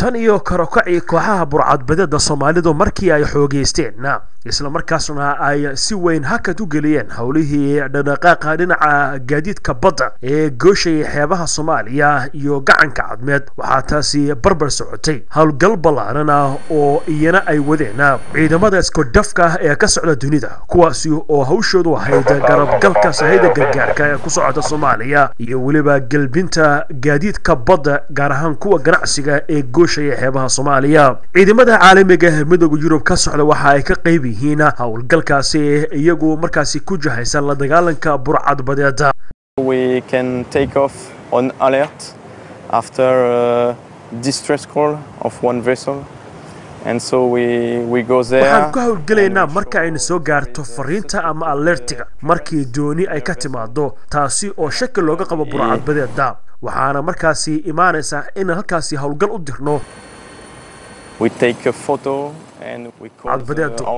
tan iyo karokaci kooxaha burcadbadeeda Soomaalidu markii ay xoogeysteen isla markaasna ay si weyn hakad u galiyeen hawlihii dhaqaaqa dhinaca gaadiidka badda ee gooshay xeebaha Soomaaliya iyo gacanka cadmeed waxaa taasi barbar socotay hawlgal ballaaran oo iyana ay wadeen ciidamada isku dhafka ee ka socda dunida kuwaasi oo hawshoodu ahayd garabgalka sahayda gargaarka ee ku socda Soomaaliya iyo waliba galbinta gaadiidka badda gaar ahaan kuwa ganacsiga ee gooshay xeebaha Soomaaliya ciidamada caalamiga ah midowga Yurub ka socda waxa ay ka qayb yihiin hawlgalkaasi iyagu markaasi ku jahaysan la dagaalanka burcadbadeeda. We can take off on alert after a distress call of one vessel. And so we go there. waxaan ku hawlgalaynaa marka ay soo gaarto fariinta ama alertiga markii dooni ay ka timaado taasi oo shaki looga qabo burcadbadeeda waxaana markaasi imaanaysa in halkaasi hawlgal u dirno. We take a photo and we call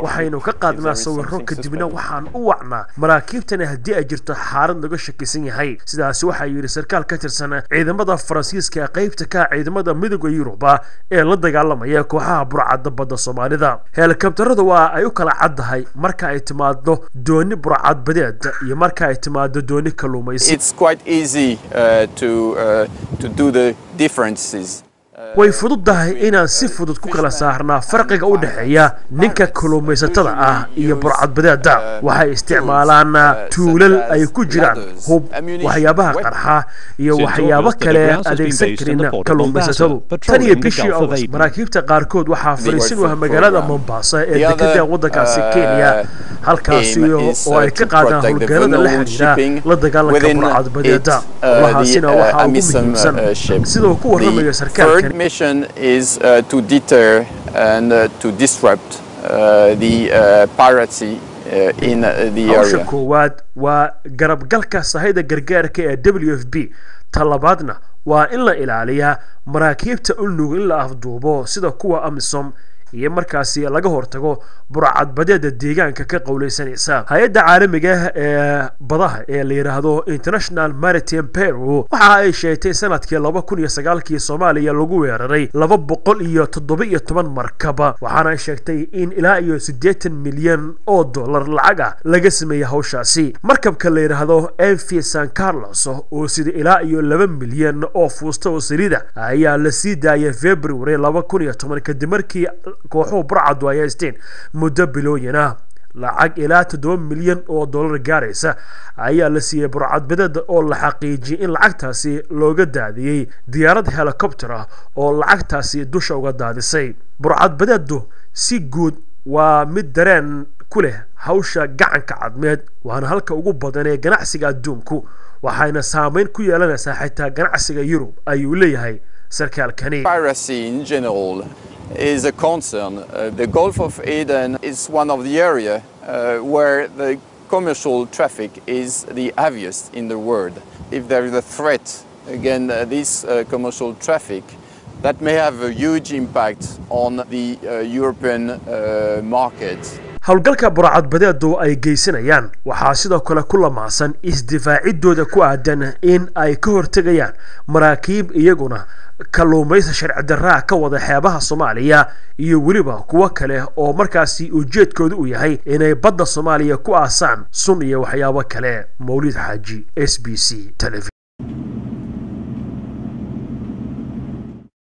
waxaynu ka qaadnaa sawirro kadibna waxaan u wacnaa maraakiibtana haddii ay jirto xaalad laga shakisan yahay sidaas waxa yiri sarkaal ka tirsan ciidamada Faransiiska qaybta ka ciidamada midowga Yurub ee la dagaalamaya kooxaha burcadbadeeda Soomaalida. Helikabtaradu waa ay u kala caddahay marka ay timaado dooni burcadbadeed iyo marka ay timaado dooni kalluumaysi. It's quite easy to do the differences. way fududahay inaan si fudud ku kala saarnaa farqiga u dhaxeeya ninka kalluumaysatada ah iyo burcadbadeeda waxay isticmaalaan tuulal ay ku jiraan hub waxyaabaha qarxa iyo waxyaabo kale adeegsan karin kalluumaysatadu. tan iyo bishii August maraakiibta qaarkood waxaa fariisin u ah magaalada Mombasa ee dekedda waddankaasi Kenya halkaasi oo ay ka qaadaan hawlgallada la xiriira la dagaalanka burcadbadeeda. waxaasina waxa ugu muhiimsan sidoo ku warramaya sarkaalka mission is to deter and to disrupt the piracy in the area. koowaad waa garabgalka sahayda gargaarka ee WFP talabaadna waa in la ilaaliyaa maraakiibta u nugul in la afduubo sida kuwa AMISOM iyo markaasi laga hortago burcadbadeeda deegaanka ka qowleysanaysa. hay'adda caalamiga ee badaha ee la yiraahdo International Maritime Bureau waxa ay sheegtay sanadkii 2009 Soomaaliya lagu weeraray 217 markaba waxaana ay sheegtay in ilaa iyo 80 milyan oo dollar lacag laga sameeyay hawshaasi. markabka la yiraahdo MV San Carlos oo sida ilaa iyo 2 milyan oo fuusto oo saliida ayaa la sii daayay February 2010 kadib markii kooxo burcad ay haysteen muddo bilooyina lacag ilaa 7 milyan oo dollar gaaraysa ayaa la siiyay burcadbadeeda oo la xaqiijiyay in lacagtaasi looga daadiyay diyaarad helicopter oo lacagtaasi dusha uga daadisay. burcadbadeedu si guud waa mid dareen ku leh hawsha gacanka cadmeed waana halka ugu badan ee ganacsiga adduunku waxayna saameyn ku yeelanaysaa xitaa ganacsiga Yurub ayuu leeyahay sarkaalkani. Piracy in general is a concern. The Gulf of Aden is one of the areas where the commercial traffic is the heaviest in the world. If there is a threat against this commercial traffic, that may have a huge impact on the European market. hawlgalka burcadbadeedu ay geysanayaan waxaa sidoo kale ku lamaasan isdifaacidooda ku aadan in ay ka hortagayaan maraakiib iyaguna kalluumaysi sharci darro ka wada xeebaha Soomaaliya iyo waliba kuwa kale oo markaasi ujeedkoodu u yahay inay badda Soomaaliya ku aasaan sun iyo waxyaabo kale. Mawlid Xaaji, SBC Television.